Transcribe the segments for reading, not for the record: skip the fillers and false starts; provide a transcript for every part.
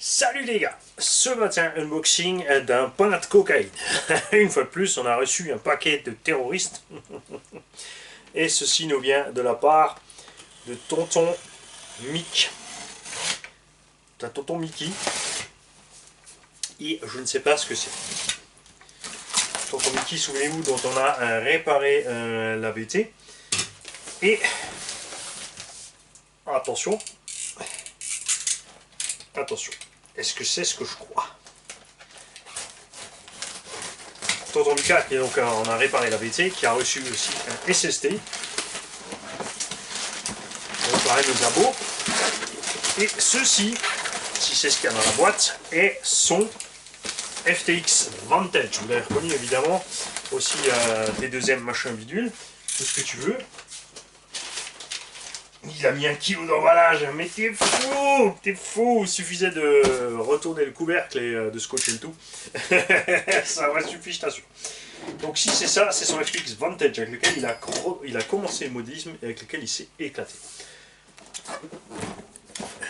Salut les gars, ce matin unboxing d'un pain de cocaïne. Une fois de plus, on a reçu un paquet de terroristes. Et ceci nous vient de la part de tonton Mick. D'un tonton Mickey. Et je ne sais pas ce que c'est. Tonton Mickey, souvenez-vous, dont on a réparé la BT. Et attention. Attention. Est-ce que c'est ce que je crois? Tonton Mika, qui donc on a réparé la BT, qui a reçu aussi un SST. On a réparé nos abos. Et ceci, si c'est ce qu'il y a dans la boîte, est son FTX Vantage. Vous l'avez reconnu évidemment. Aussi des deuxièmes machin bidule. Tout ce que tu veux. Il a mis 1 kg d'emballage, mais t'es fou, il suffisait de retourner le couvercle et de scotcher le tout. Ça aurait suffi, je t'assure. Donc si c'est ça, c'est son FTX Vantage avec lequel il a commencé le modélisme et avec lequel il s'est éclaté.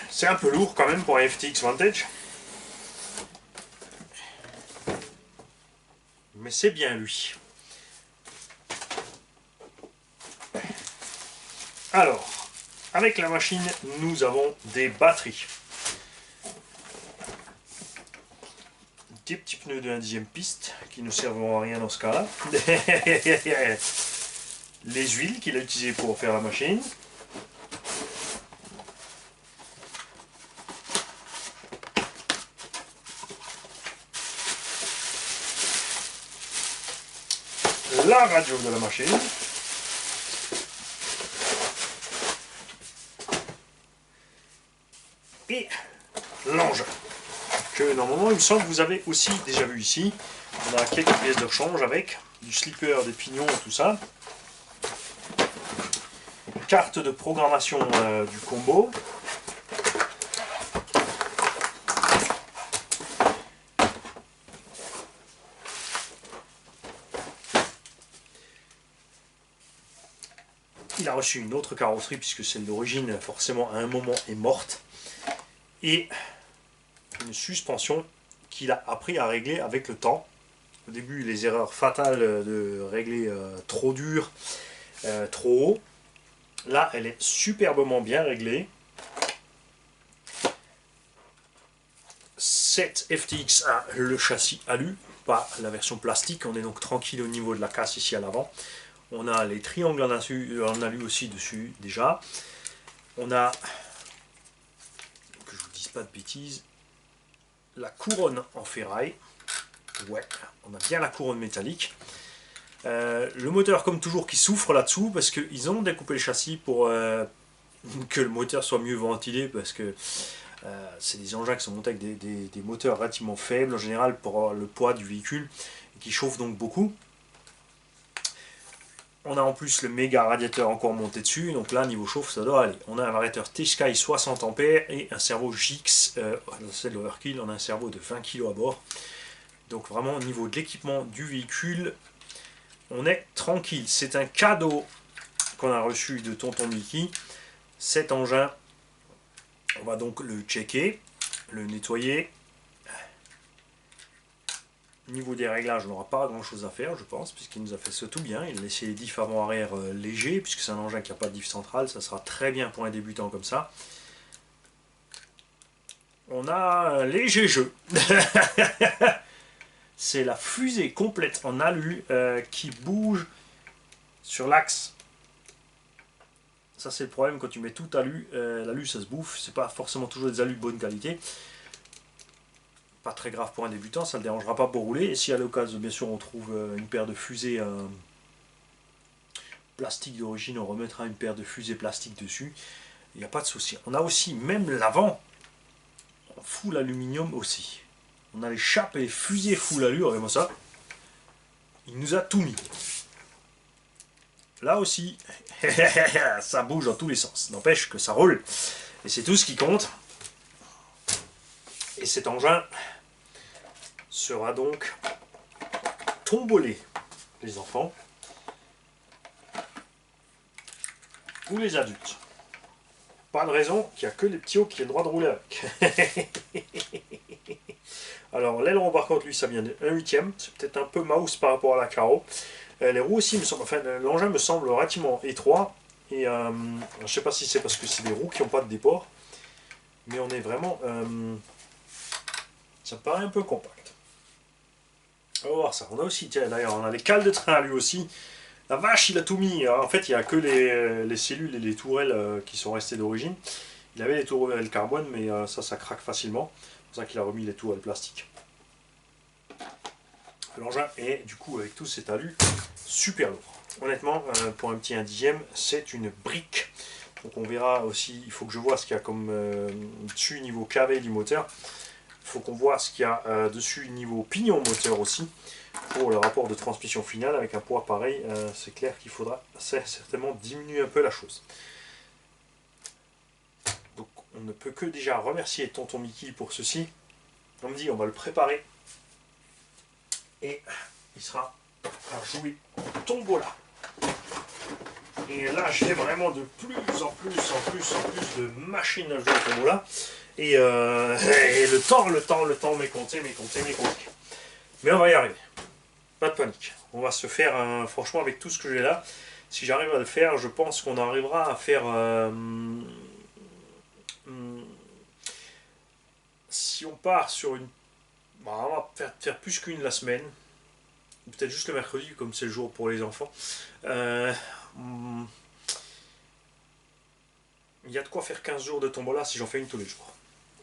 C'est un peu lourd quand même pour un FTX Vantage. Mais c'est bien lui. Alors, avec la machine, nous avons des batteries. Des petits pneus de 1/10 piste qui ne serviront à rien dans ce cas-là. Les huiles qu'il a utilisées pour faire la machine. La radio de la machine. Et l'engin, que normalement il me semble que vous avez aussi déjà vu ici. On a quelques pièces de rechange avec du slipper, des pignons et tout ça. Carte de programmation du combo. Il a reçu une autre carrosserie puisque celle d'origine forcément à un moment est morte. Et une suspension qu'il a appris à régler avec le temps. Au début, les erreurs fatales de régler trop dur, trop haut. Là, elle est superbement bien réglée. Cette FTX a le châssis alu, pas la version plastique. On est donc tranquille au niveau de la casse ici à l'avant. On a les triangles en alu aussi dessus déjà. On a, que je vous dise pas de bêtises, la couronne en ferraille. Ouais, on a bien la couronne métallique. Le moteur comme toujours qui souffre là-dessous parce qu'ils ont découpé le châssis pour que le moteur soit mieux ventilé parce que c'est des engins qui sont montés avec des moteurs relativement faibles en général pour le poids du véhicule et qui chauffent donc beaucoup. On a en plus le méga radiateur encore monté dessus, donc là niveau chauffe ça doit aller. On a un variateur T-Sky 60 A et un servo JX, c'est de l'Overkill, on a un servo de 20 kg à bord. Donc vraiment au niveau de l'équipement du véhicule, on est tranquille. C'est un cadeau qu'on a reçu de tonton Mickey. Cet engin, on va donc le checker, le nettoyer. Au niveau des réglages, on n'aura pas grand chose à faire, je pense, puisqu'il nous a fait ça tout bien. Il a laissé les diffs avant-arrière légers, puisque c'est un engin qui n'a pas de diff centrale. Ça sera très bien pour un débutant comme ça. On a un léger jeu. C'est la fusée complète en alu qui bouge sur l'axe. Ça, c'est le problème quand tu mets tout alu. L'alu, ça se bouffe. C'est pas forcément toujours des alus de bonne qualité. Pas très grave pour un débutant, ça ne le dérangera pas pour rouler. Et si à l'occasion, bien sûr, on trouve une paire de fusées plastique d'origine, on remettra une paire de fusées plastique dessus. Il n'y a pas de souci. On a aussi, même l'avant, en full aluminium aussi. On a les chapes et les fusées full alu, regardez-moi ça. Il nous a tout mis. Là aussi, ça bouge dans tous les sens. N'empêche que ça roule. Et c'est tout ce qui compte. Et cet engin sera donc tombolé, les enfants, ou les adultes. Pas de raison qu'il n'y a que les petits hauts qui aient le droit de rouler avec. Alors l'aileron par contre lui ça vient de 1/8, c'est peut-être un peu mouse par rapport à la carreau. Les roues aussi me semblent, enfin l'engin me semble relativement étroit. Et je sais pas si c'est parce que c'est des roues qui n'ont pas de déport. Mais on est vraiment... ça me paraît un peu compact. On va voir ça. On a aussi, tiens d'ailleurs, on a les cales de train lui aussi. La vache, il a tout mis. Alors, en fait, il n'y a que les cellules et les tourelles qui sont restées d'origine. Il avait les tourelles carbone, mais ça craque facilement. C'est pour ça qu'il a remis les tourelles plastique. L'engin est, du coup, avec tous ces talus, super lourd. Honnêtement, pour un petit 1/10, c'est une brique. Donc on verra aussi, il faut que je vois ce qu'il y a comme dessus niveau KV du moteur. Il faut qu'on voit ce qu'il y a dessus niveau pignon moteur aussi. Pour le rapport de transmission finale, avec un poids pareil, c'est clair qu'il faudra certainement diminuer un peu la chose. Donc on ne peut que déjà remercier Tonton Mickey pour ceci. On me dit on va le préparer. Et il sera à jouer tombola. Et là, j'ai vraiment de plus en plus de machines à jouer au tombola. Et le temps m'est compté. Mais on va y arriver. Pas de panique. On va se faire, franchement, avec tout ce que j'ai là, si j'arrive à le faire, je pense qu'on arrivera à faire... si on part sur une... Bon, on va faire plus qu'une la semaine. Peut-être juste le mercredi, comme c'est le jour pour les enfants. Il y a de quoi faire 15 jours de tombola si j'en fais une tous les jours.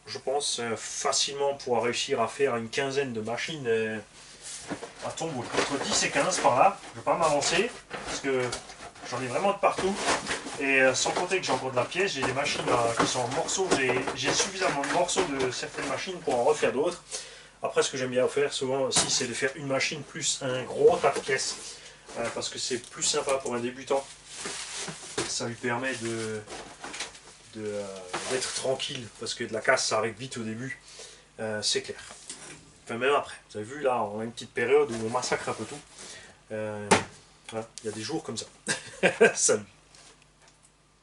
Je pense facilement pouvoir réussir à faire une quinzaine de machines à tombola. Entre 10 et 15 par là. Je ne vais pas m'avancer parce que j'en ai vraiment de partout. Et sans compter que j'ai encore de la pièce, j'ai des machines qui sont en morceaux. J'ai suffisamment de morceaux de certaines machines pour en refaire d'autres. Après, ce que j'aime bien faire souvent aussi, c'est de faire une machine plus un gros tas de pièces. Parce que c'est plus sympa pour un débutant. Ça lui permet d'être tranquille. Parce que de la casse, ça arrive vite au début. C'est clair. Enfin, même après. Vous avez vu, là, on a une petite période où on massacre un peu tout. Voilà, il y a des jours comme ça. Salut.